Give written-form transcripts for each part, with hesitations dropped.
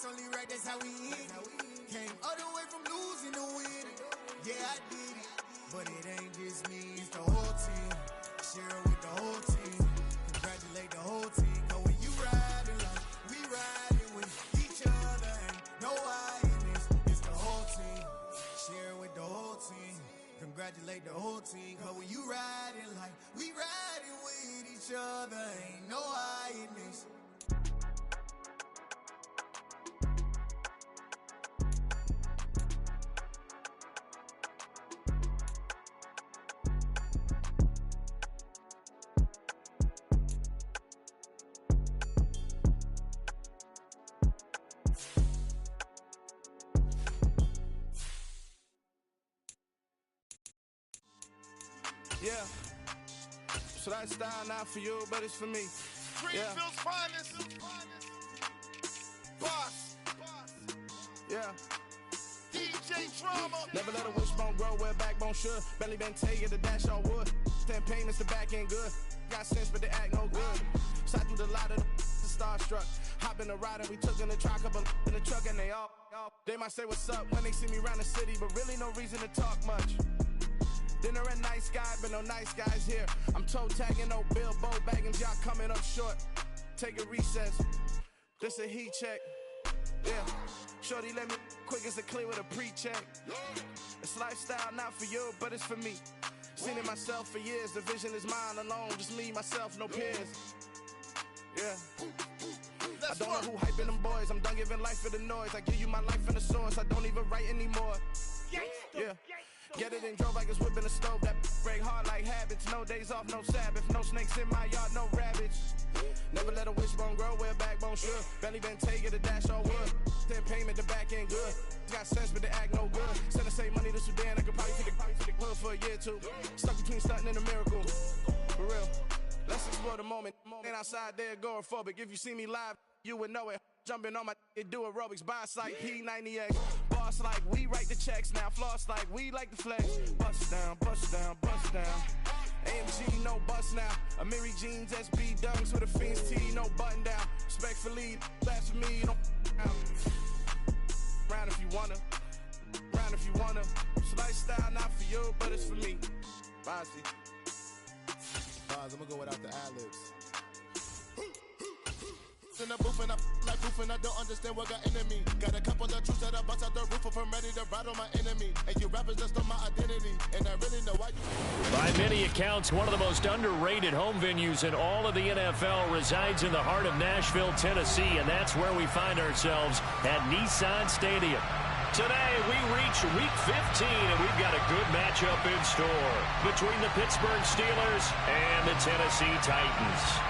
It's only right, that's how we eat. Came all the way from losing to winning. Yeah, I did it, but it ain't just me, it's the whole team. Share it with the whole team. Congratulate the whole team. Cause when you riding like we riding with each other, ain't no hiding, it's the whole team. Share it with the whole team. Congratulate the whole team. Cause when you riding like we riding with each other, ain't no hiding. Yeah, so that style not for you, but it's for me. Greenfield's finest. Boss. Yeah. DJ Drama. Never let a wishbone grow where a backbone should. Belly been taken to dash all wood. 10 payments, the back end good. Got sense, but they act no good. Shot through the lot of the starstruck. Hop in the ride and we took in the truck, up in the truck, and they might say what's up when they see me around the city, but really no reason to talk much. Dinner at Nice Guy, but no nice guys here. I'm toe tagging, no Bilbo bagging, y'all coming up short. Take a recess. This a heat check. Yeah. Shorty let me quick as a clear with a pre-check. It's lifestyle not for you, but it's for me. Seen it myself for years. The vision is mine alone. Just me, myself, no peers. Yeah. I don't know who hyping them boys. I'm done giving life for the noise. I give you my life in the source. I don't even write anymore. Yeah. Get it and drove like it's whipping a stove. That break hard like habits. No days off, no Sabbath. No snakes in my yard, no rabbits. Never let a wishbone grow where a backbone should. Belly been taken to dash all wood. 10 payment, the back end good. Got sense, but they act no good. Send the same money to Sudan. I could probably take the hood for a year or two. Stuck between stunting and a miracle. For real. Let's explore the moment. Ain't outside there agoraphobic. If you see me live, you would know it. Jumping on my do aerobics, boss like P90X. Boss like we write the checks now. Floss like we like the flex. Bust down, bust down, bust down. AMG, no bust now. Amiri jeans, SB dunks with a Fiends tee, no button down. Respectfully, that's for me, you don't round if you wanna. Round if you wanna. It's lifestyle not for you, but it's for me. Bossy. I'm gonna go without the ad-libs. In the booth and I like proof and I don't understand what got into me. Got a couple of truths that I bust out the roof of, I'm ready to ride on my enemy. And you rappers just on my identity, and I really know why you. By many accounts, one of the most underrated home venues in all of the NFL resides in the heart of Nashville, Tennessee, and that's where we find ourselves at Nissan Stadium. Today, we reach Week 15, and we've got a good matchup in store between the Pittsburgh Steelers and the Tennessee Titans.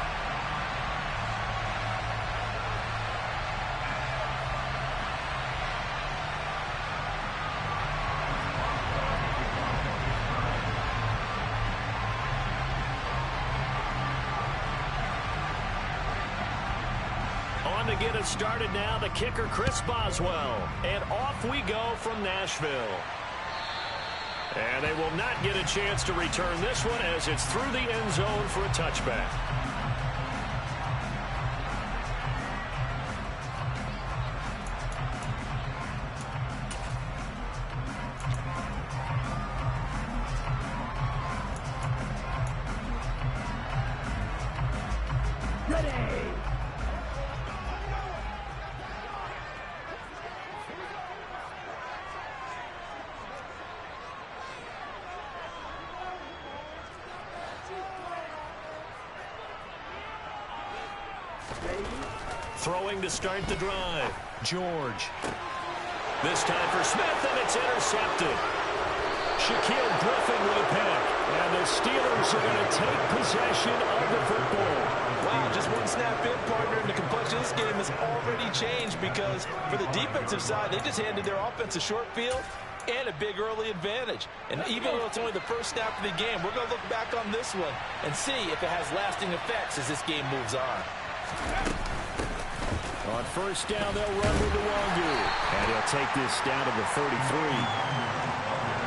To get us started now, the kicker, Chris Boswell. And off we go from Nashville. And they will not get a chance to return this one as it's through the end zone for a touchback. Throwing to start the drive. George. This time for Smith, and it's intercepted. Shaquille Griffin with a pick. And the Steelers are going to take possession of the football. Wow, just one snap in, partner, and the complexion of this game has already changed because for the defensive side, they just handed their offense a short field and a big early advantage. And even though it's only the first snap of the game, we're going to look back on this one and see if it has lasting effects as this game moves on. On first down, they'll run with Nwangu. And he'll take this down to the 33.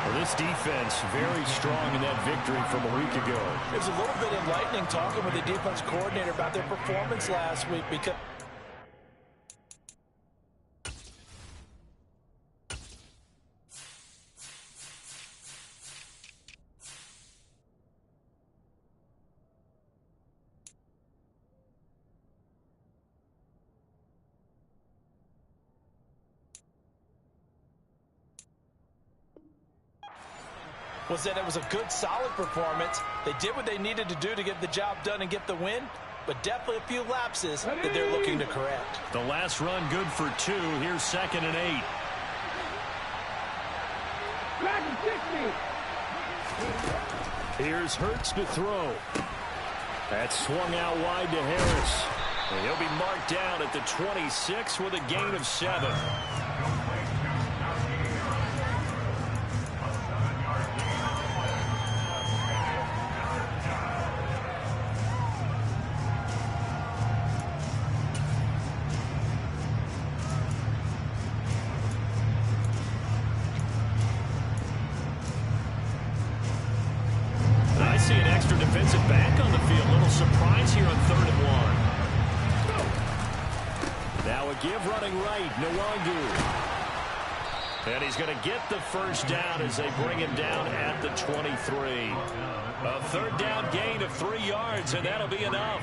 Well, this defense very strong in that victory from a week ago. It was a little bit enlightening talking with the defense coordinator about their performance last week because was that it was a good, solid performance. They did what they needed to do to get the job done and get the win, but definitely a few lapses that they're looking to correct. The last run good for 2. Here's 2nd and 8. Here's Hurts to throw. That's swung out wide to Harris. And he'll be marked down at the 26 with a gain of 7. I see an extra defensive back on the field. Little surprise here on 3rd and 1. Now a give running right, Nwangu. And he's going to get the first down as they bring him down at the 23. A 3rd down gain of 3 yards, and that'll be enough.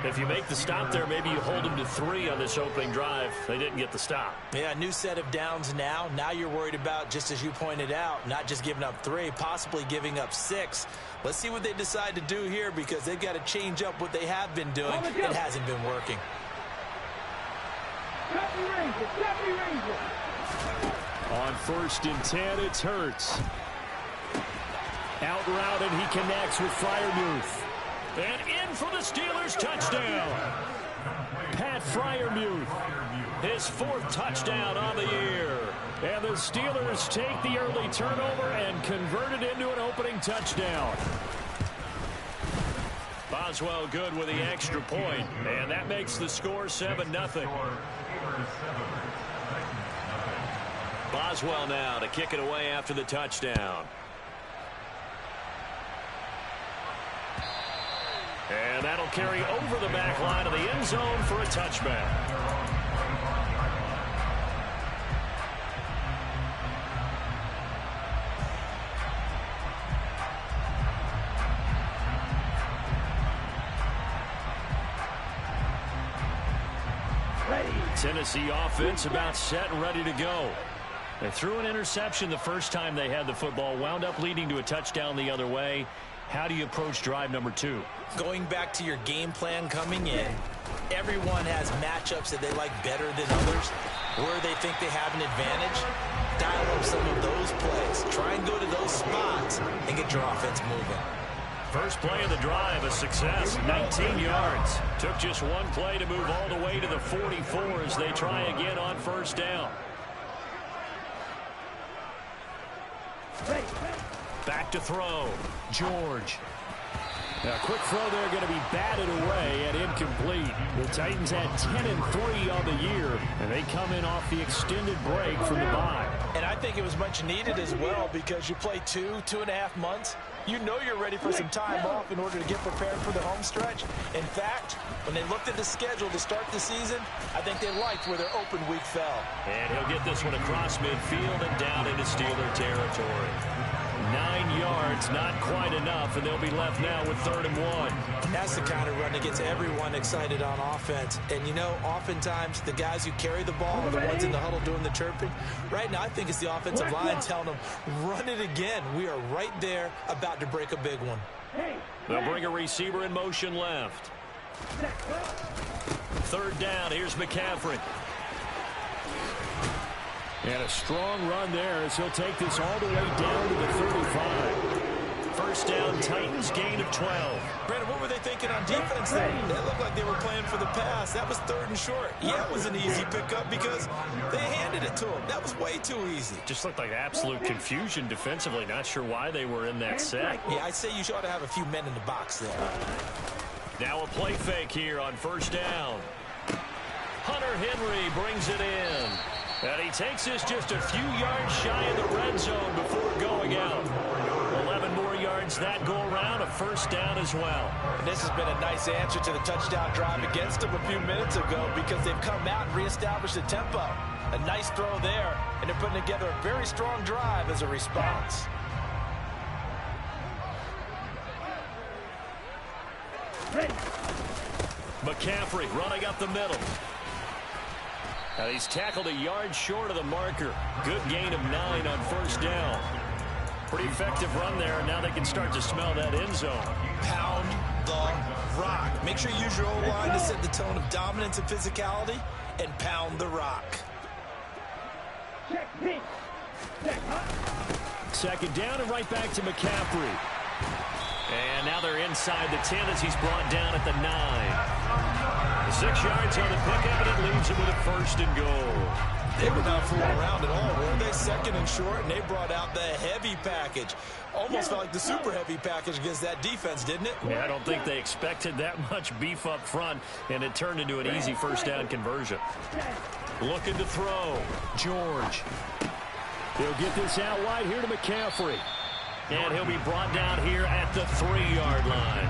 If you make the stop there, maybe you hold them to 3 on this opening drive. They didn't get the stop. Yeah, new set of downs now. Now you're worried about, just as you pointed out, not just giving up 3, possibly giving up 6. Let's see what they decide to do here, because they've got to change up what they have been doing. It hasn't been working. On 1st and 10, it's Hurts. Out route, and he connects with Freiermuth. And in for the Steelers, touchdown. Pat Freiermuth, his 4th touchdown on the year. And the Steelers take the early turnover and convert it into an opening touchdown. Boswell good with the extra point, and that makes the score 7-0. Boswell now to kick it away after the touchdown. And that'll carry over the back line of the end zone for a touchback. Tennessee offense about set and ready to go. They threw an interception the first time they had the football, wound up leading to a touchdown the other way. How do you approach drive number 2? Going back to your game plan coming in, everyone has matchups that they like better than others, where they think they have an advantage. Dial up some of those plays. Try and go to those spots and get your offense moving. First play of the drive, a success, 19 yards. Took just one play to move all the way to the 44 as they try again on 1st down. Back to throw. George. Now, a quick throw there going to be batted away and incomplete. The Titans had 10-3 on the year, and they come in off the extended break from the bye. And I think it was much needed as well, because you play 2.5 months. You know you're ready for some time off in order to get prepared for the home stretch. In fact, when they looked at the schedule to start the season, I think they liked where their open week fell. And he'll get this one across midfield and down into Steeler territory. 9 yards, not quite enough, and they'll be left now with 3rd and 1. And that's the kind of run that gets everyone excited on offense. And, you know, oftentimes the guys who carry the ball are the ones in the huddle doing the chirping. Right now, I think it's the offensive line telling them, run it again. We are right there about to break a big one. They'll bring a receiver in motion left. 3rd down, here's McCaffrey. And a strong run there as he'll take this all the way down to the 35. First down, Titans, gain of 12. Brandon, what were they thinking on defense there? They looked like they were playing for the pass. That was 3rd and short. Yeah, it was an easy pickup because they handed it to him. That was way too easy. Just looked like absolute confusion defensively. Not sure why they were in that set. Yeah, I'd say you ought to have a few men in the box there. Now a play fake here on 1st down. Hunter Henry brings it in. And he takes this just a few yards shy of the red zone before going out. 11 more yards that go around, a 1st down as well. And this has been a nice answer to the touchdown drive against them a few minutes ago, because they've come out and reestablished the tempo. A nice throw there, and they're putting together a very strong drive as a response. McCaffrey running up the middle. And he's tackled a yard short of the marker. Good gain of 9 on 1st down. Pretty effective run there, and now they can start to smell that end zone. Pound the rock. Make sure you use your O-line to set the tone of dominance and physicality, and pound the rock. Second down and right back to McCaffrey. And now they're inside the 10 as he's brought down at the 9. 6 yards on the pickup, and it leaves him with a first and goal. They were not fooling around at all, were they? Second and short, and they brought out the heavy package. Almost felt like the super heavy package against that defense, didn't it? Yeah, I don't think they expected that much beef up front, and it turned into an easy first down conversion. Looking to throw. George. He'll get this out wide here to McCaffrey. And he'll be brought down here at the 3-yard line.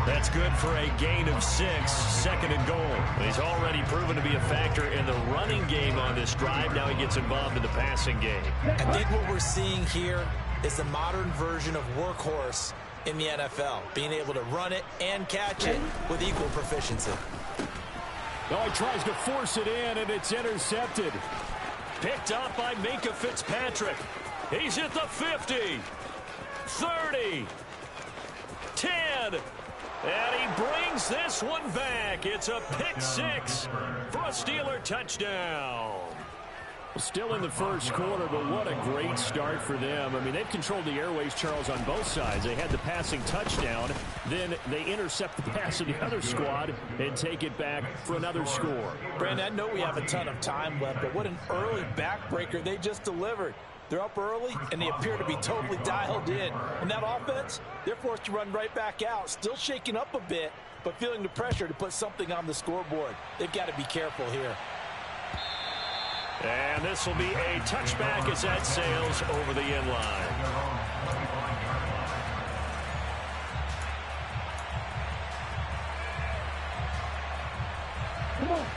That's good for a gain of 6, second and goal. He's already proven to be a factor in the running game on this drive. Now he gets involved in the passing game. I think what we're seeing here is the modern version of workhorse in the NFL, being able to run it and catch it with equal proficiency. Oh, he tries to force it in, and it's intercepted. Picked up by Minkah Fitzpatrick. He's at the 50, 30, 10, and he brings this one back. It's a pick 6 for a Steeler touchdown. Still in the first quarter, but what a great start for them. I mean, they've controlled the airways, Charles, on both sides. They had the passing touchdown. Then they intercept the pass of the other squad and take it back for another score. Brandon, I know we have a ton of time left, but what an early backbreaker they just delivered. They're up early, and they appear to be totally dialed in. And that offense, they're forced to run right back out, still shaking up a bit, but feeling the pressure to put something on the scoreboard. They've got to be careful here. And this will be a touchback as that sails over the end line.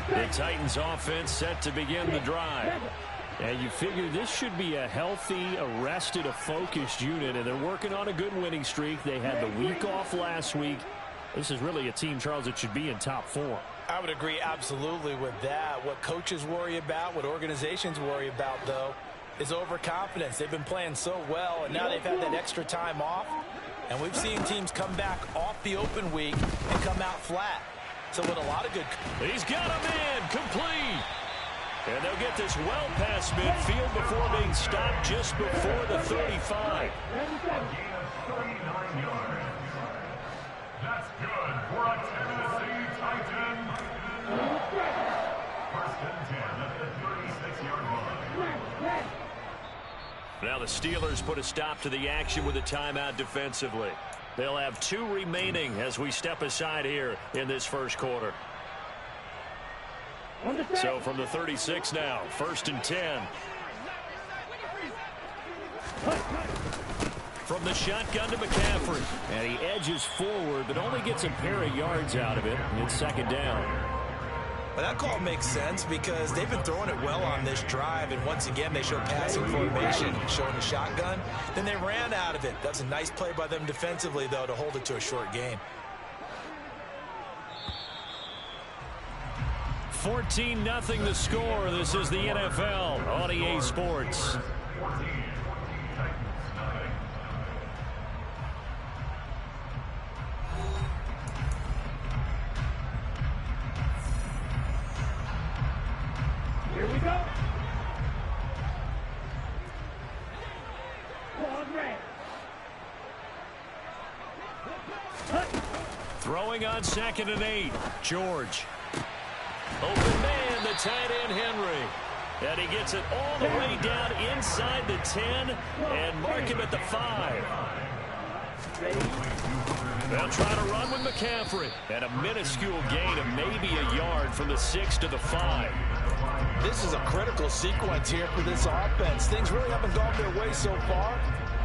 The Titans offense set to begin the drive. And you figure this should be a healthy, arrested, a focused unit, and they're working on a good winning streak. They had the week off last week. This is really a team, Charles, that should be in top 4. I would agree absolutely with that. What coaches worry about, what organizations worry about, though, is overconfidence. They've been playing so well, and now they've had that extra time off. And we've seen teams come back off the open week and come out flat. So with a lot of good... He's got him in, complete. And they'll get this well past midfield before being stopped just before the 35. That's good for a Tennessee Titan. First and 10 at the 36-yard line. Now the Steelers put a stop to the action with a timeout defensively. They'll have 2 remaining as we step aside here in this first quarter. So from the 36 now, first and 10. From the shotgun to McCaffrey. And he edges forward, but only gets a pair of yards out of it. And it's second down. But that call makes sense because they've been throwing it well on this drive. And once again, they show passing formation, showing the shotgun. Then they ran out of it. That's a nice play by them defensively, though, to hold it to a short gain. 14-0 the score. This is the NFL on EA Sports. Here we go. Throwing on 2nd and 8. George. Open man, the tight end Henry. And he gets it all the way down inside the 10 and mark him at the 5. They'll try to run with McCaffrey. And a minuscule gain of maybe a yard from the 6 to the 5. This is a critical sequence here for this offense. Things really haven't gone their way so far.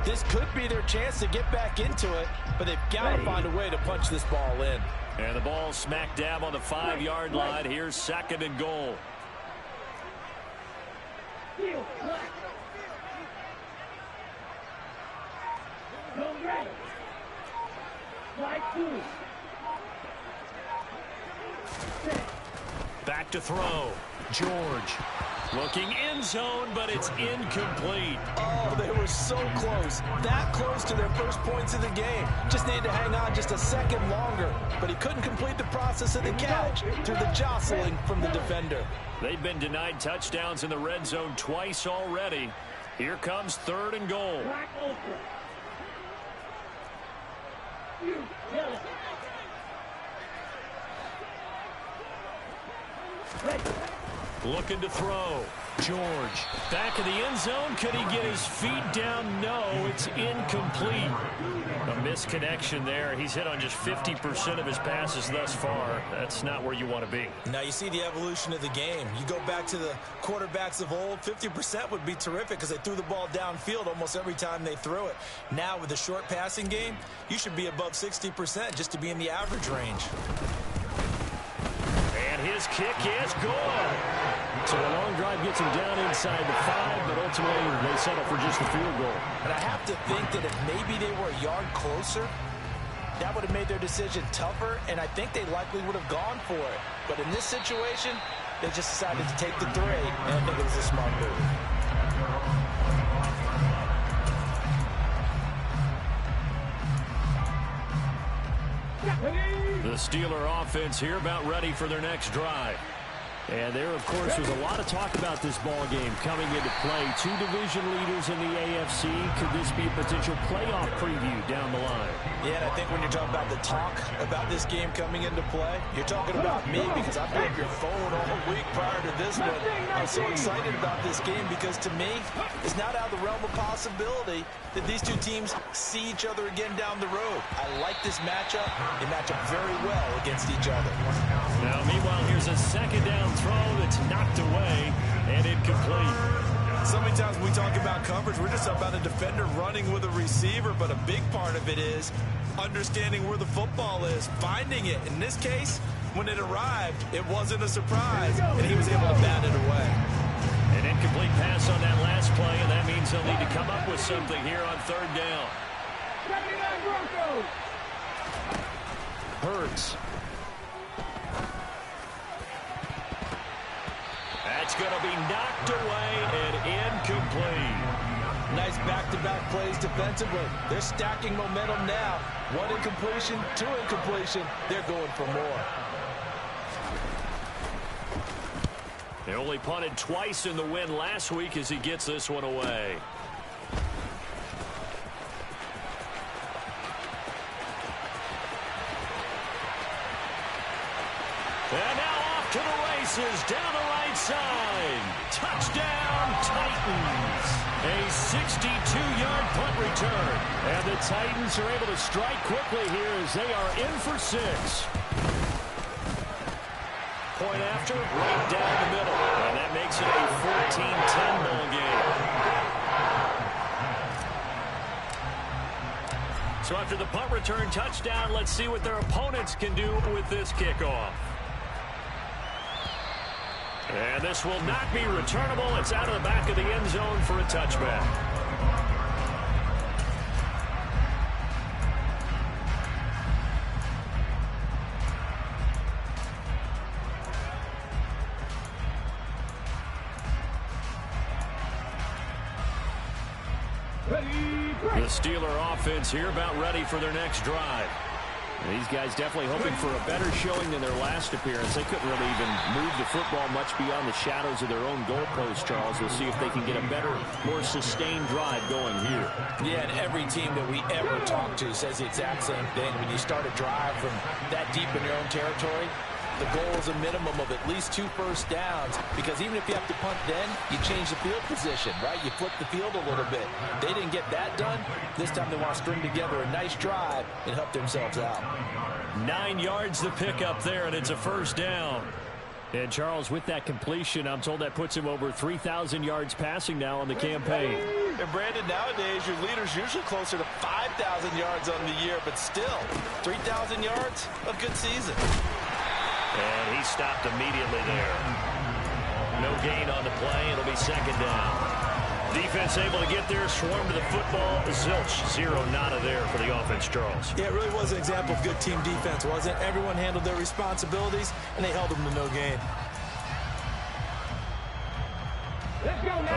This could be their chance to get back into it, but they've got to find a way to punch this ball in. And the ball smack dab on the 5-yard line. Here's 2nd and goal. Back to throw. George. Looking end zone, but it's incomplete. Oh, they were so close. That close to their first points of the game. Just needed to hang on just a second longer. But he couldn't complete the process of the catch through the jostling from the defender. They've been denied touchdowns in the red zone twice already. Here comes 3rd and goal. Looking to throw. George back in the end zone. Could he get his feet down? No, it's incomplete. A misconnection there. He's hit on just 50% of his passes thus far. That's not where you want to be. Now you see the evolution of the game. You go back to the quarterbacks of old, 50% would be terrific because they threw the ball downfield almost every time they threw it. Now with the short passing game, you should be above 60% just to be in the average range. And his kick is good. So a long drive gets him down inside the 5, but ultimately they settle for just the field goal. And I have to think that if maybe they were a yard closer, that would have made their decision tougher, and I think they likely would have gone for it. But in this situation, they just decided to take the 3, and I think it was a smart move. The Steeler offense here about ready for their next drive. And there, of course, was a lot of talk about this ball game coming into play. 2 division leaders in the AFC. Could this be a potential playoff preview down the line? Yeah, and I think when you're talking about the talk about this game coming into play, you're talking about me because I've been on your phone all week prior to this one. I'm so excited about this game because to me, it's not out of the realm of possibility that these two teams see each other again down the road. I like this matchup. They match up very well against each other. Now, meanwhile, here's a 2nd down throw that's knocked away and incomplete. So many times we talk about coverage, we're just about a defender running with a receiver, but a big part of it is understanding where the football is, finding it. In this case, when it arrived, it wasn't a surprise, and he was able to bat it away. An incomplete pass on that last play, and that means they'll need to come up with something here on 3rd down. Hurts. That's going to be knocked away and incomplete. Nice back-to-back plays defensively. They're stacking momentum now. 1 incompletion, 2 incompletion. They're going for more. They only punted twice in the win last week as he gets this one away. And now off to the races down the right side. Touchdown, Titans. A 62-yard punt return. And the Titans are able to strike quickly here as they are in for 6. Point after, right down the middle. And that makes it a 14-10 ball game. So after the punt return touchdown, let's see what their opponents can do with this kickoff. And this will not be returnable. It's out of the back of the end zone for a touchback. The Steeler offense here about ready for their next drive. These guys definitely hoping for a better showing than their last appearance. They couldn't really even move the football much beyond the shadows of their own goalpost, Charles. We'll see if they can get a better, more sustained drive going here. Yeah, and every team that we ever talk to says the exact same thing. When you start a drive from that deep in your own territory, the goal is a minimum of at least 2 first downs, because even if you have to punt then, you change the field position, right? You flip the field a little bit. They didn't get that done. This time they want to string together a nice drive and help themselves out. 9 yards the pickup there, and it's a first down. And Charles, with that completion, I'm told that puts him over 3,000 yards passing now on the campaign. And Brandon, nowadays your leader's usually closer to 5,000 yards on the year, but still, 3,000 yards, a good season. And he stopped immediately there. No gain on the play. It'll be 2nd down. Defense able to get there, swarm to the football. Zilch, 0 nada there for the offense, Charles. Yeah, it really was an example of good team defense, wasn't it? Everyone handled their responsibilities, and they held them to no gain.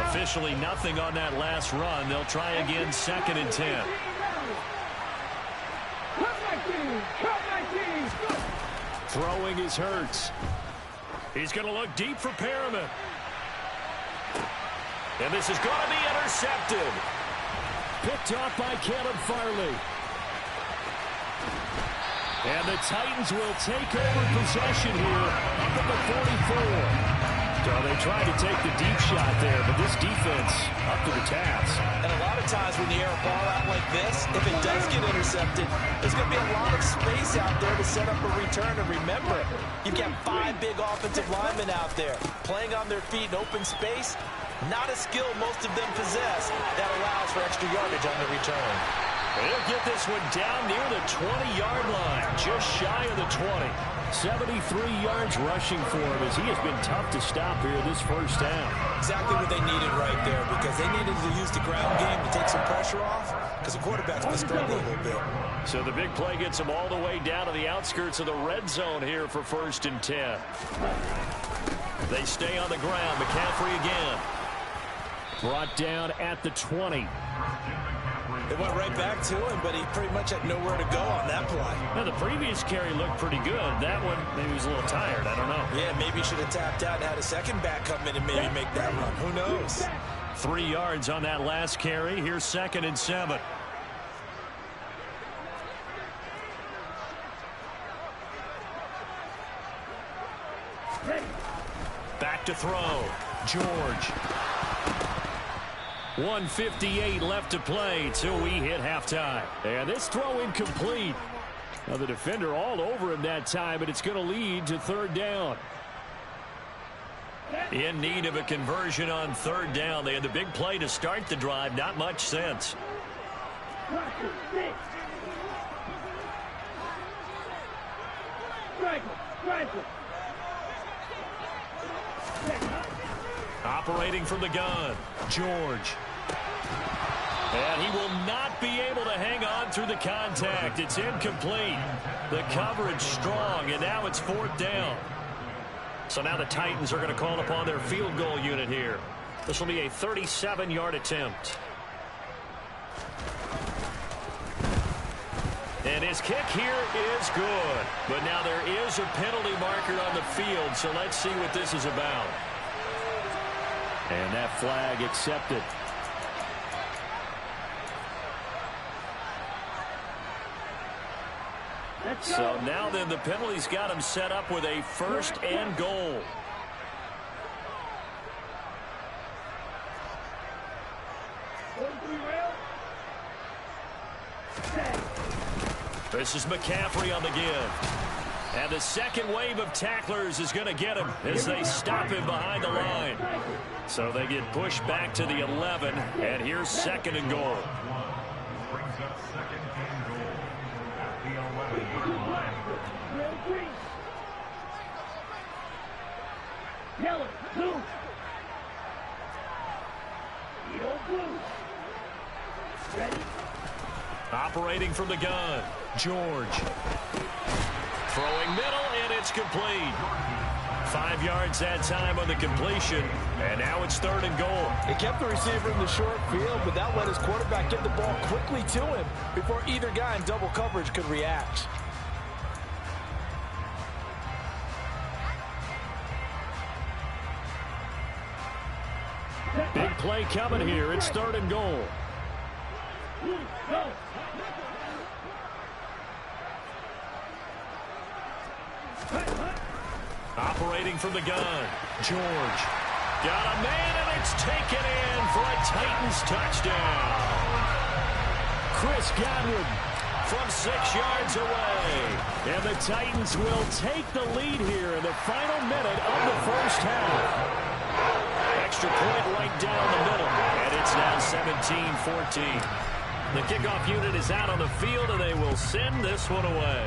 Officially nothing on that last run. They'll try again, 2nd and 10. Throwing is Hurts. He's going to look deep for Perriman. And this is going to be intercepted. Picked off by Caleb Farley. And the Titans will take over possession here up at the 44. So they tried to take the deep shot there, but this defense up to the task. And a lot of times when you air a ball out like this, if it does get intercepted, there's going to be a lot of space out there to set up a return. And remember, you've got 5 big offensive linemen out there playing on their feet in open space. Not a skill most of them possess that allows for extra yardage on the return. They'll get this one down near the 20-yard line, just shy of the 20. 73 yards rushing for him as he has been tough to stop here this first half. Exactly what they needed right there, because they needed to use the ground game to take some pressure off, because the quarterback's been struggling a little bit. So the big play gets them all the way down to the outskirts of the red zone here for 1st and 10. They stay on the ground. McCaffrey again. Brought down at the 20. It went right back to him, but he pretty much had nowhere to go on that play. Now, the previous carry looked pretty good. That one, maybe he was a little tired. I don't know. Yeah, maybe he should have tapped out and had a second back come in and maybe make that run. Who knows? 3 yards on that last carry. Here's 2nd and 7. Back to throw. George. 1:58 left to play till we hit halftime. And this throw incomplete. Now the defender all over him that time, but it's going to lead to 3rd down. In need of a conversion on 3rd down. They had the big play to start the drive. Not much sense. Operating from the gun, George. And he will not be able to hang on through the contact. It's incomplete. The coverage strong, and now it's 4th down. So now the Titans are going to call upon their field goal unit here. This will be a 37-yard attempt. And his kick here is good. But now there is a penalty marker on the field, so let's see what this is about. And that flag accepted. So now then the penalty's got him set up with a 1st and goal. This is McCaffrey on the give. And the second wave of tacklers is going to get him as they stop him behind the line. So they get pushed back to the 11, and here's 2nd and goal. Brings up 2nd and goal at the 11. Yellow, blue. Yellow, blue. Ready? Operating from the gun, George. Throwing middle, and it's complete. 5 yards that time on the completion, and now it's 3rd and goal. He kept the receiver in the short field, but that let his quarterback get the ball quickly to him before either guy in double coverage could react. Big play coming here. It's 3rd and goal. Operating from the gun, George. Got a man, and it's taken in for a Titans touchdown. Chris Godwin from 6 yards away. And the Titans will take the lead here in the final minute of the first half. Extra point right down the middle, and it's now 17-14. The kickoff unit is out on the field, and they will send this one away.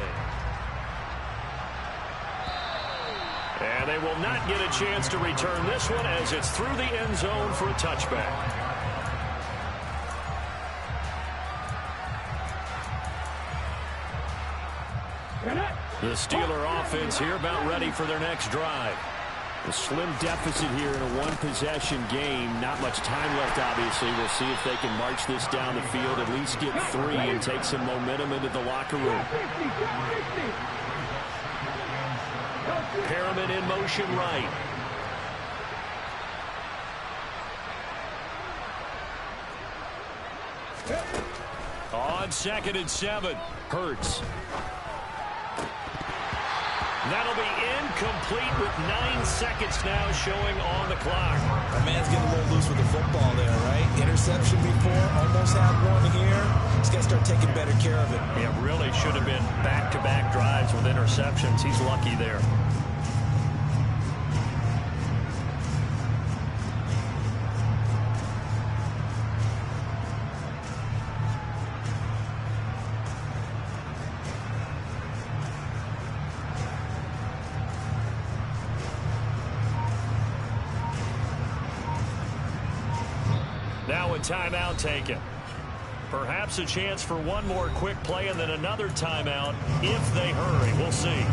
And they will not get a chance to return this one as it's through the end zone for a touchback. The Steeler offense here about ready for their next drive. A slim deficit here in a one-possession game. Not much time left, obviously. We'll see if they can march this down the field, at least get 3 and take some momentum into the locker room. Perriman in motion right. On 2nd and 7, Hurts. That'll be incomplete with 9 seconds now showing on the clock. My man's getting a little loose with the football there, right? Interception before, almost had one here. He's got to start taking better care of it. It really should have been back-to-back drives with interceptions. He's lucky there. Now a timeout taken. Perhaps a chance for one more quick play and then another timeout if they hurry. We'll see.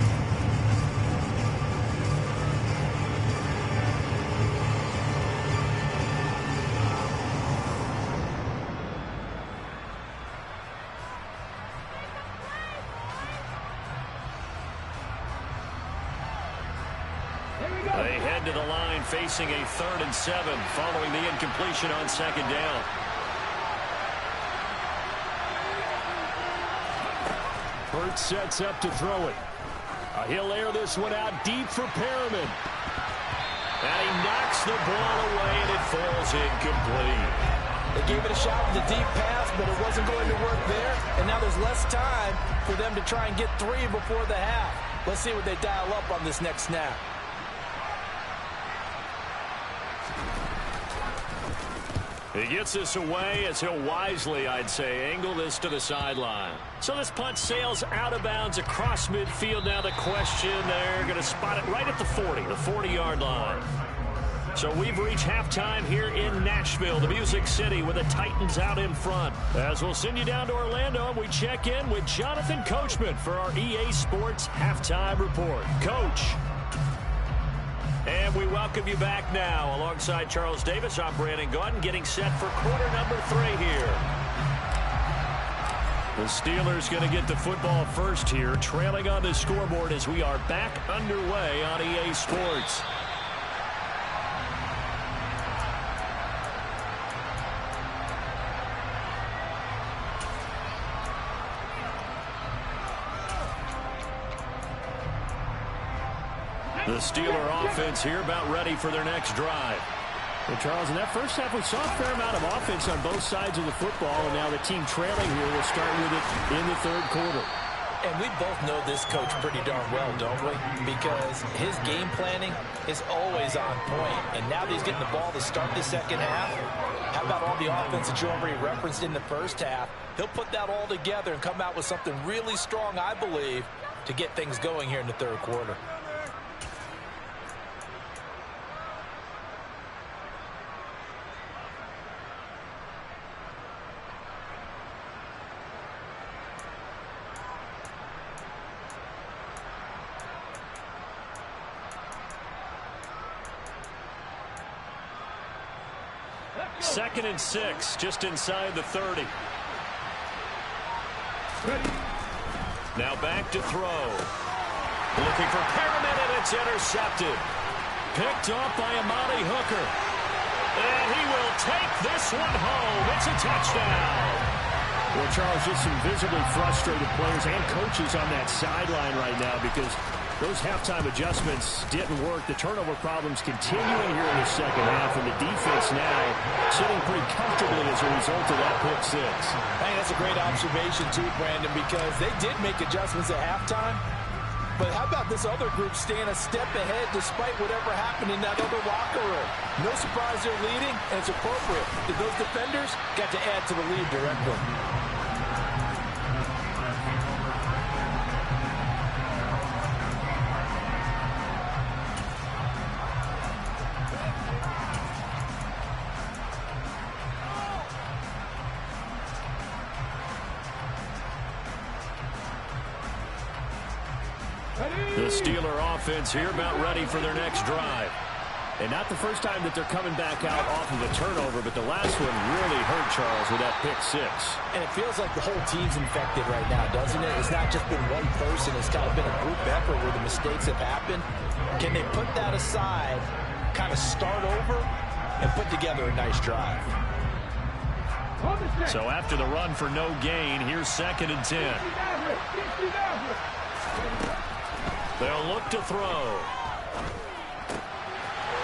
They head to the line facing a 3rd and 7 following the incompletion on 2nd down. Hurts sets up to throw it. He'll air this one out deep for Perriman. And he knocks the ball away and it falls incomplete. They gave it a shot with the deep pass, but it wasn't going to work there. And now there's less time for them to try and get 3 before the half. Let's see what they dial up on this next snap. He gets this away as he'll wisely, I'd say, angle this to the sideline. So this punt sails out of bounds across midfield. Now the question, they're going to spot it right at the 40, the 40-yard line. So we've reached halftime here in Nashville, the Music City, with the Titans out in front. As we'll send you down to Orlando, and we check in with Jonathan Coachman for our EA Sports Halftime Report. Coach. And we welcome you back now. Alongside Charles Davis, I'm Brandon Gaudin, getting set for quarter number 3 here. The Steelers going to get the football first here, trailing on the scoreboard as we are back underway on EA Sports. The Steeler offense here about ready for their next drive. Well, Charles, in that first half, we saw a fair amount of offense on both sides of the football, and now the team trailing here will start with it in the 3rd quarter. And we both know this coach pretty darn well, don't we? Because his game planning is always on point. And now that he's getting the ball to start the 2nd half, how about all the offense that you already referenced in the first half? He'll put that all together and come out with something really strong, I believe, to get things going here in the 3rd quarter. Second and 6, just inside the 30. Now back to throw. Looking for Perriman, and it's intercepted. Picked off by Amani Hooker. And he will take this one home. It's a touchdown. Well, Charles, just some visibly frustrated players and coaches on that sideline right now because those halftime adjustments didn't work. The turnover problems continuing here in the 2nd half, and the defense now sitting pretty comfortably as a result of that pick 6. I think that's a great observation, too, Brandon, because they did make adjustments at halftime. But how about this other group staying a step ahead despite whatever happened in that other locker room? No surprise they're leading, and it's appropriate. Those defenders got to add to the lead directly. The The Steeler offense here about ready for their next drive. And not the first time that they're coming back out off of a turnover, but the last one really hurt Charles with that pick six. And it feels like the whole team's infected right now, doesn't it? It's not just been one person. It's kind of been a group effort where the mistakes have happened. Can they put that aside, kind of start over, and put together a nice drive? So after the run for no gain, here's 2nd and 10. They'll look to throw.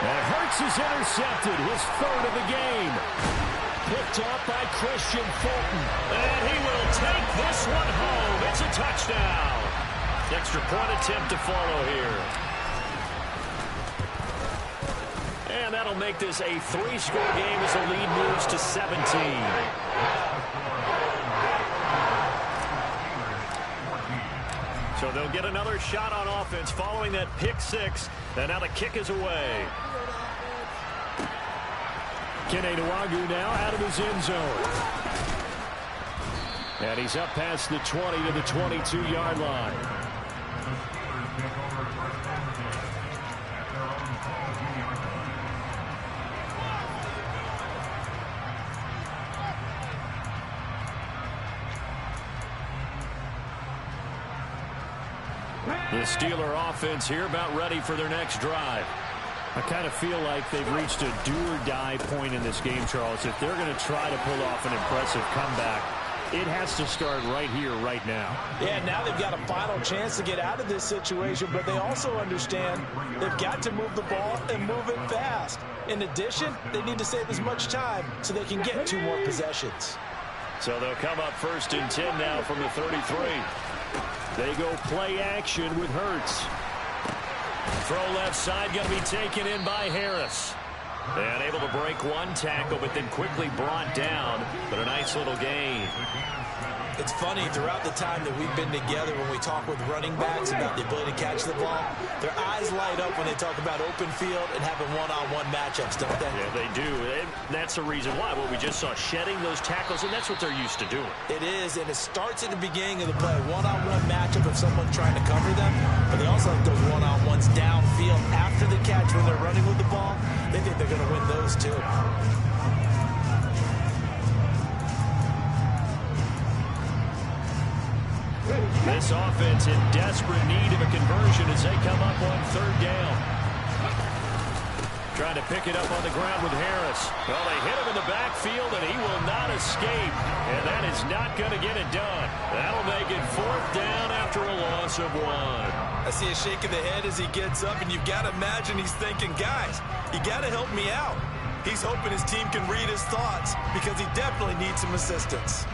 And Hurts is intercepted, his 3rd of the game. Picked up by Christian Fulton. And he will take this one home. It's a touchdown. Extra point attempt to follow here. And that'll make this a 3-score game as the lead moves to 17. So they'll get another shot on offense following that pick six. And now the kick is away. Kene Nwangwu now out of his end zone. And he's up past the 20 to the 22-yard line. The Steeler offense here about ready for their next drive. I kind of feel like they've reached a do-or-die point in this game, Charles. If they're going to try to pull off an impressive comeback, it has to start right here, right now. Yeah, now they've got a final chance to get out of this situation, but they also understand they've got to move the ball and move it fast. In addition, they need to save as much time so they can get 2 more possessions. So they'll come up 1st and 10 now from the 33. They go play action with Hurts. Throw left side, going to be taken in by Harris. And able to break one tackle, but then quickly brought down. But a nice little gain. It's funny, throughout the time that we've been together, when we talk with running backs about the ability to catch the ball, their eyes light up when they talk about open field and having one-on-one matchups, don't they? Yeah, they do. And that's the reason why. Well, we just saw shedding those tackles, and that's what they're used to doing. It is, and it starts at the beginning of the play. One-on-one matchup of someone trying to cover them, but they also have those one-on-ones downfield after the catch when they're running with the ball. They think they're going to win those, too. This offense in desperate need of a conversion as they come up on 3rd down. Trying to pick it up on the ground with Harris. Well, they hit him in the backfield, and he will not escape. And that is not going to get it done. That'll make it 4th down after a loss of 1. I see a shake of the head as he gets up, and you've got to imagine he's thinking, guys, you got to help me out. He's hoping his team can read his thoughts because he definitely needs some assistance.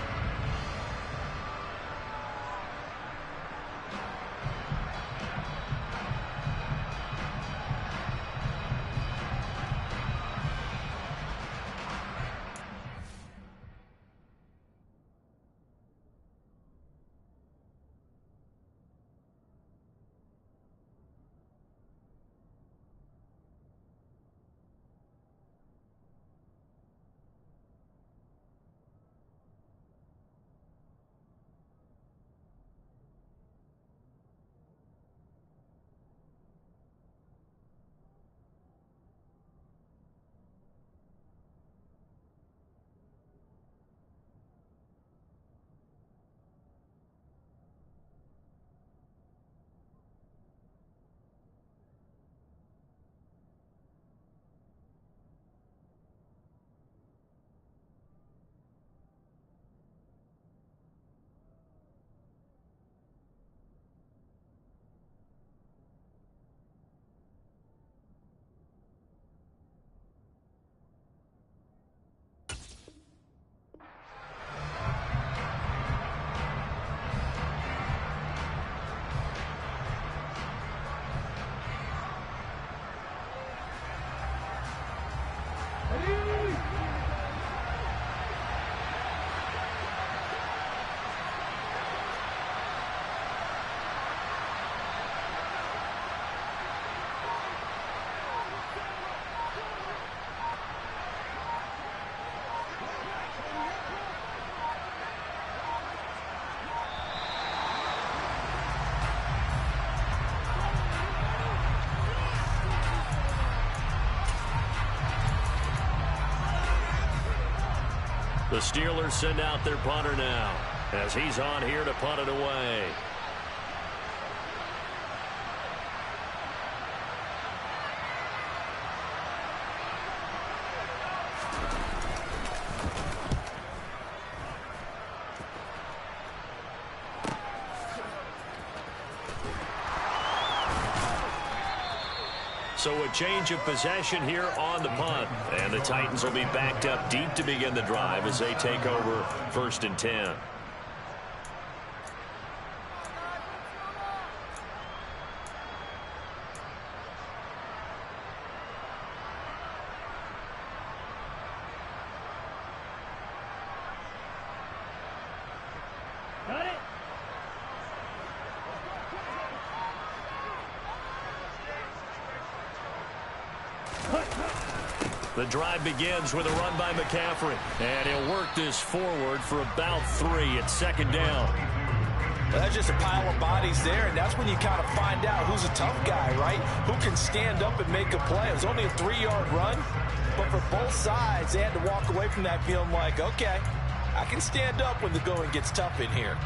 The Steelers send out their punter now as he's on here to punt it away. So a change of possession here on the punt. And the Titans will be backed up deep to begin the drive as they take over 1st and 10. The drive begins with a run by McCaffrey. And he'll work this forward for about 3 at 2nd down. Well, that's just a pile of bodies there, and that's when you kind of find out who's a tough guy, right? Who can stand up and make a play. It was only a 3-yard run, but for both sides, they had to walk away from that feeling like, okay, I can stand up when the going gets tough in here.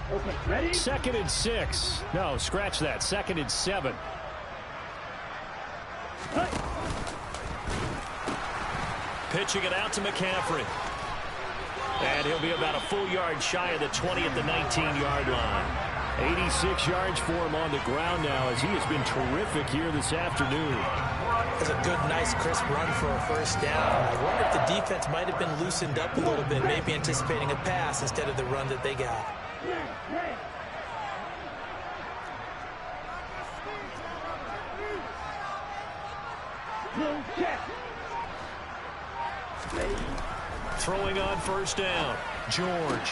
Okay, ready? 2nd and 6. No, scratch that. 2nd and 7. Pitching it out to McCaffrey. And he'll be about a full yard shy of the 20 at the 19-yard line. 86 yards for him on the ground now as he has been terrific here this afternoon. That's a good, nice, crisp run for a 1st down. I wonder if the defense might have been loosened up a little bit, maybe anticipating a pass instead of the run that they got. Throwing on 1st down. George.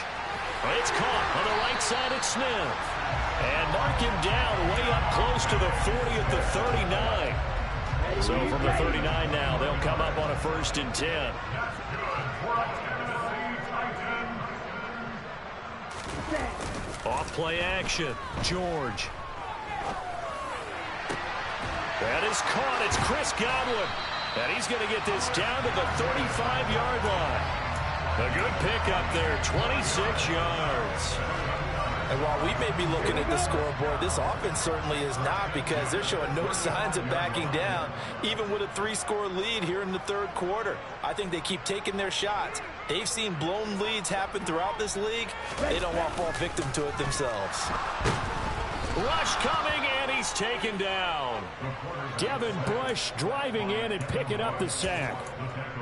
It's caught on the right side at Smith. And mark him down way up close to the 40 at the 39. So from the 39 now, they'll come up on a 1st and 10. Off play action. George. That is caught. It's Chris Godwin. And he's going to get this down to the 35-yard line. A good pickup there, 26 yards. And while we may be looking at the scoreboard, this offense certainly is not, because they're showing no signs of backing down, even with a 3-score lead here in the 3rd quarter. I think they keep taking their shots. They've seen blown leads happen throughout this league. They don't want to fall victim to it themselves. Rush coming, and he's taken down. Devin Bush driving in and picking up the sack.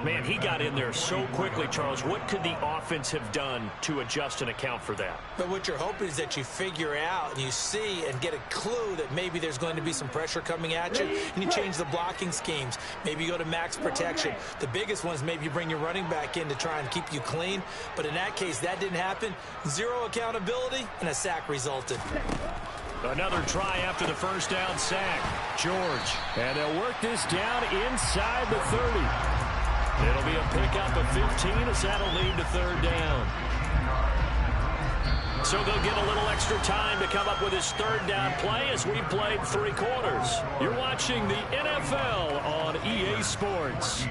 Man, he got in there so quickly, Charles. What could the offense have done to adjust and account for that? But what you're hoping is that you figure out and you see and get a clue that maybe there's going to be some pressure coming at you, and you change the blocking schemes. Maybe you go to max protection. The biggest one is maybe you bring your running back in to try and keep you clean. But in that case, that didn't happen. 0 accountability, and a sack resulted. Another try after the 1st down sack. George. And they'll work this down inside the 30. It'll be a pickup of 15 as that'll lead to 3rd down. So they'll get a little extra time to come up with his 3rd down play as we played 3 quarters. You're watching the NFL on EA Sports.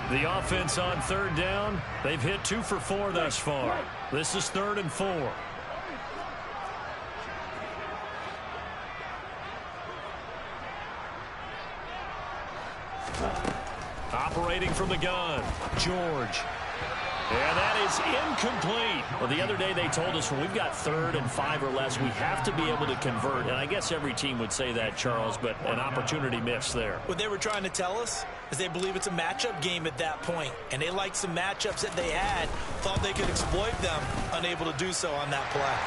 The offense on 3rd down, they've hit 2 for 4 thus far. This is 3rd and 4. Operating from the gun, George. And that is incomplete. Well, the other day they told us when we've got 3rd and 5 or less, we have to be able to convert. And I guess every team would say that, Charles, but an opportunity missed there. What they were trying to tell us is they believe it's a matchup game at that point. And they liked some matchups that they had, thought they could exploit them, unable to do so on that play.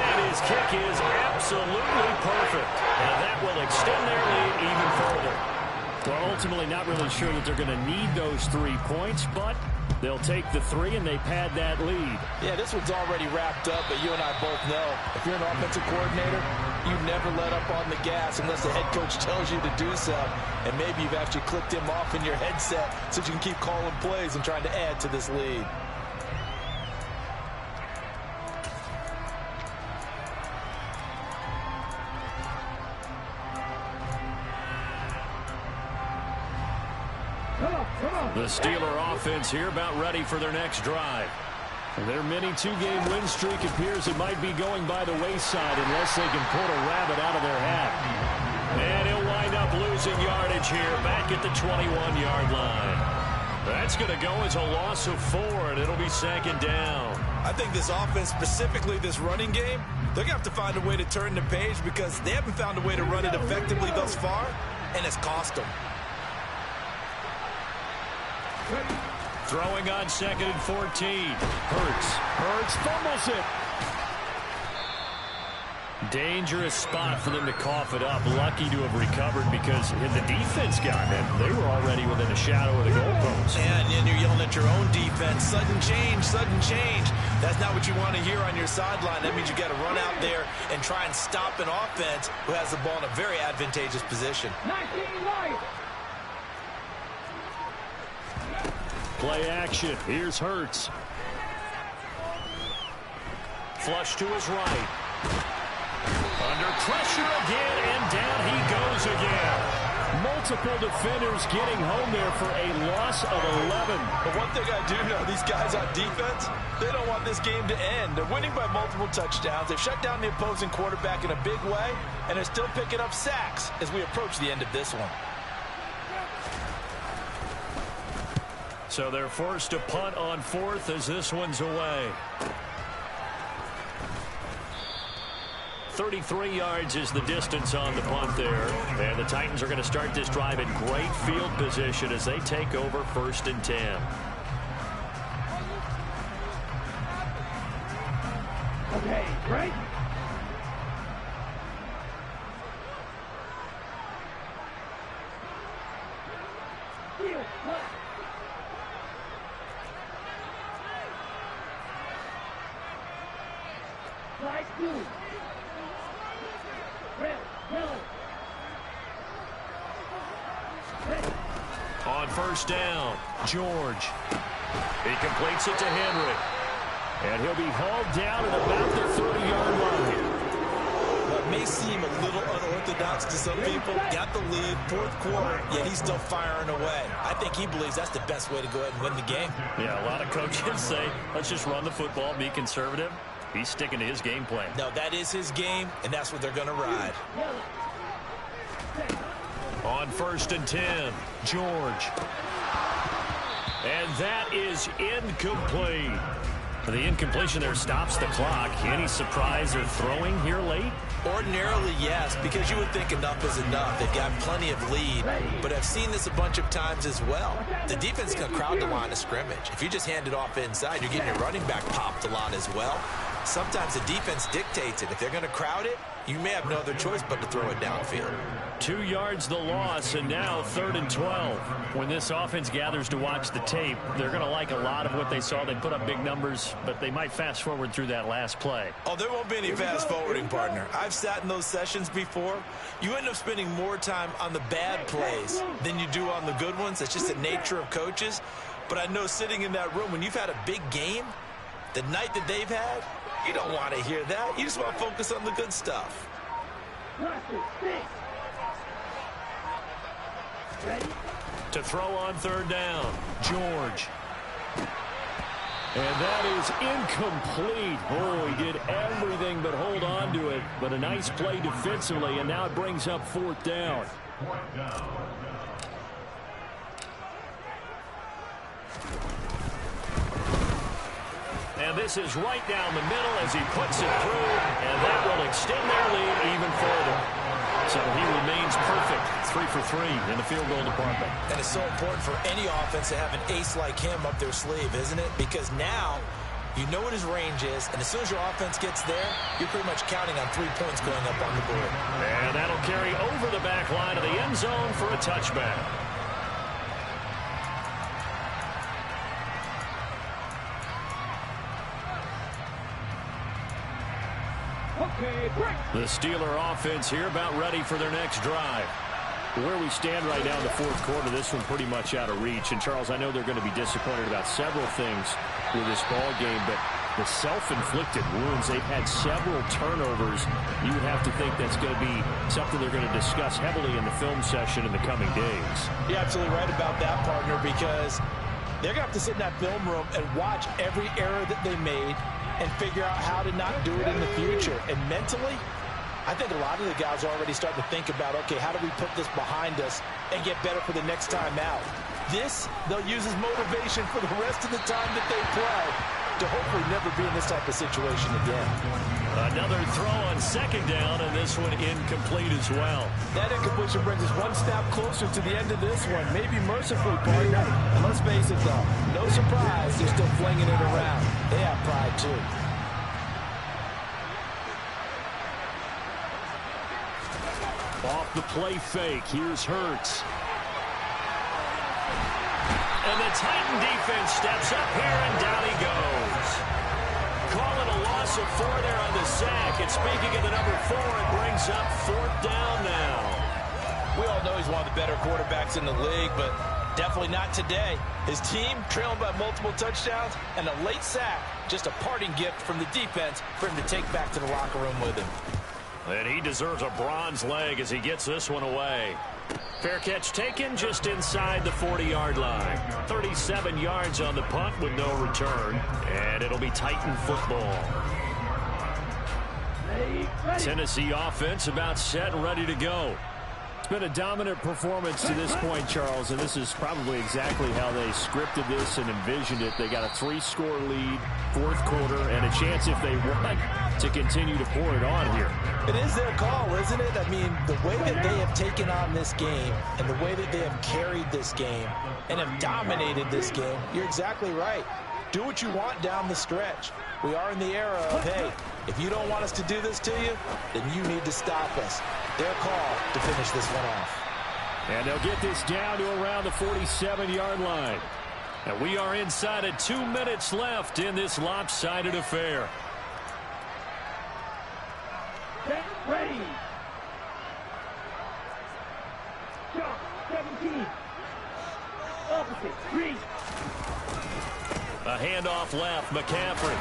And his kick is absolutely perfect. And that will extend their lead even further. Well, ultimately not really sure that they're going to need those 3 points, but They'll take the 3, and they pad that lead. Yeah, this one's already wrapped up, but you and I both know if you're an offensive coordinator, you never let up on the gas unless the head coach tells you to do so. And maybe you've actually clicked him off in your headset so you can keep calling plays and trying to add to this lead. The Steeler offense here about ready for their next drive. Their mini 2-game win streak appears it might be going by the wayside unless they can pull a rabbit out of their hat. And he'll wind up losing yardage here back at the 21-yard line. That's going to go as a loss of 4, and it'll be 2nd down. I think this offense, specifically this running game, they're going to have to find a way to turn the page because they haven't found a way to run it effectively thus far, and it's cost them. Throwing on 2nd and 14. Hurts fumbles it. Dangerous spot for them to cough it up. Lucky to have recovered because had the defense gotten it, they were already within a shadow of the goalpost. And you're yelling at your own defense. Sudden change, sudden change. That's not what you want to hear on your sideline. That means you got to run out there and try and stop an offense who has the ball in a very advantageous position. Play action. Here's Hurts. Flush to his right. Under pressure again, and down he goes again. Multiple defenders getting home there for a loss of 11. But one thing I do know, these guys on defense, they don't want this game to end. They're winning by multiple touchdowns. They've shut down the opposing quarterback in a big way, and they're still picking up sacks as we approach the end of this one. So they're forced to punt on 4th as this one's away. 33 yards is the distance on the punt there. And the Titans are going to start this drive in great field position as they take over 1st and 10. Okay, right? On 1st down, George. He completes it to Henry. And he'll be hauled down at about the 30-yard line. What may seem a little unorthodox to some people, got the lead, 4th quarter, yet he's still firing away. I think he believes that's the best way to go ahead and win the game. Yeah, a lot of coaches say, let's just run the football, be conservative. He's sticking to his game plan. No, that is his game, and that's what they're going to ride. On 1st and 10, George. And that is incomplete. The incompletion there stops the clock. Any surprise or throwing here late? Ordinarily, yes, because you would think enough is enough. They've got plenty of lead, but I've seen this a bunch of times as well. The defense can crowd the line of scrimmage. If you just hand it off inside, you're getting your running back popped a lot as well. Sometimes the defense dictates it. If they're going to crowd it, you may have no other choice but to throw it downfield. 2 yards the loss, and now 3rd and 12. When this offense gathers to watch the tape, they're going to like a lot of what they saw. They put up big numbers, but they might fast forward through that last play. Oh, there won't be any fast forwarding, partner. I've sat in those sessions before. You end up spending more time on the bad plays than you do on the good ones. It's just the nature of coaches. But I know sitting in that room, when you've had a big game, the night that they've had, you don't want to hear that. You just want to focus on the good stuff. To throw on 3rd down, George. And that is incomplete. Oh, he did everything but hold on to it. But a nice play defensively, and now it brings up 4th down. And this is right down the middle as he puts it through, and that will extend their lead even further. So he remains perfect, 3 for 3 in the field goal department. And it's so important for any offense to have an ace like him up their sleeve, isn't it? Because now you know what his range is, and as soon as your offense gets there, you're pretty much counting on 3 points going up on the board. And that'll carry over the back line of the end zone for a touchback. The Steeler offense here about ready for their next drive. Where we stand right now in the fourth quarter, this one pretty much out of reach. And, Charles, I know they're going to be disappointed about several things with this ball game, but the self-inflicted wounds, they've had several turnovers. You would have to think that's going to be something they're going to discuss heavily in the film session in the coming days. You're absolutely right about that, partner, because they're going to have to sit in that film room and watch every error that they made and figure out how to not do it in the future. And mentally, I think a lot of the guys are already starting to think about, okay, how do we put this behind us and get better for the next time out? This, they'll use as motivation for the rest of the time that they play to hopefully never be in this type of situation again. Another throw on second down, and this one incomplete as well. That incompletion brings us one step closer to the end of this one. Maybe mercifully, partner. And let's face it, though, no surprise, they're still flinging it around. They have pride, too. Off the play fake, here's Hurts. And the Titan defense steps up here, and down he goes. Calling a loss of 4 there on the sack. And speaking of the number 4, it brings up 4th down now. We all know he's one of the better quarterbacks in the league, but definitely not today. His team trailing by multiple touchdowns, and a late sack, just a parting gift from the defense for him to take back to the locker room with him. And he deserves a bronze leg as he gets this one away. Fair catch taken just inside the 40-yard line. 37 yards on the punt with no return. And it'll be Titan football. Tennessee offense about set and ready to go. It's been a dominant performance to this point, Charles, and this is probably exactly how they scripted this and envisioned it. They got a 3-score lead, fourth quarter, and a chance if they want to continue to pour it on here. It is their call, isn't it? I mean, the way that they have taken on this game and the way that they have carried this game and have dominated this game, you're exactly right. Do what you want down the stretch. We are in the era of, hey, if you don't want us to do this to you, then you need to stop us. Their call to finish this one off. And they'll get this down to around the 47-yard line. And we are inside of 2 minutes left in this lopsided affair. Get ready. Shot 17. Opposite 3. A handoff left, McCaffrey.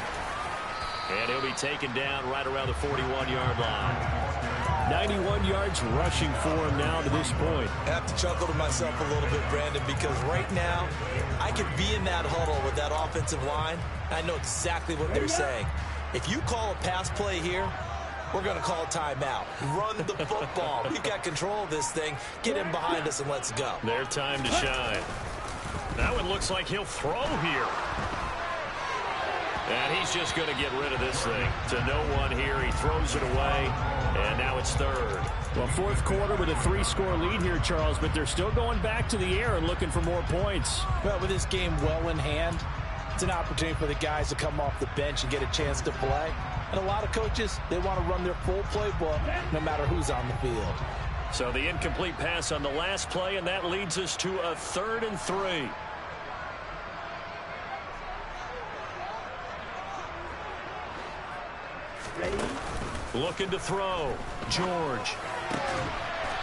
And he'll be taken down right around the 41-yard line. 91 yards rushing for him now to this point. I have to chuckle to myself a little bit, Brandon, because right now I could be in that huddle with that offensive line. I know exactly what they're saying. If you call a pass play here, we're going to call a timeout. Run the football. We've got control of this thing. Get in behind us and let's go. Their time to shine. That one looks like he'll throw here. And he's just going to get rid of this thing to no one here. He throws it away, and now it's third. Well, fourth quarter with a 3-score lead here, Charles, but they're still going back to the air and looking for more points. Well, with this game well in hand, it's an opportunity for the guys to come off the bench and get a chance to play. And a lot of coaches, they want to run their full playbook no matter who's on the field. So the incomplete pass on the last play, and that leads us to a 3rd and 3. Looking to throw. George.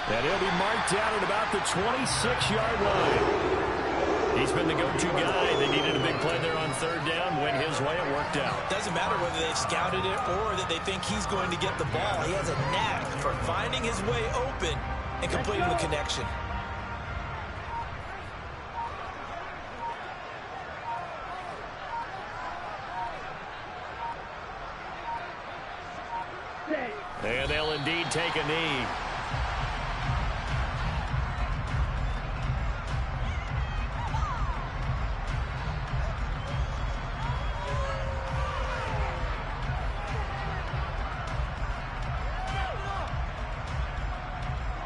And he'll be marked down at about the 26-yard line. He's been the go-to guy. They needed a big play there on 3rd down. Went his way. It worked out. Doesn't matter whether they've scouted it or that they think he's going to get the ball. He has a knack for finding his way open and completing the connection. And they'll indeed take a knee.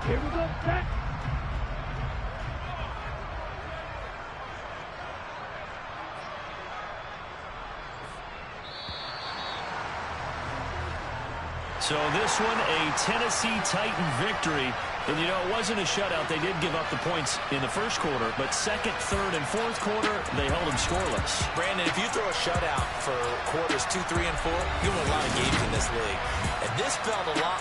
Here we go, set. So this one, a Tennessee Titan victory. And, you know, it wasn't a shutout. They did give up the points in the first quarter, but second, third, and fourth quarter, they held them scoreless. Brandon, if you throw a shutout for quarters 2, 3, and 4, you win a lot of games in this league. And this felt a lot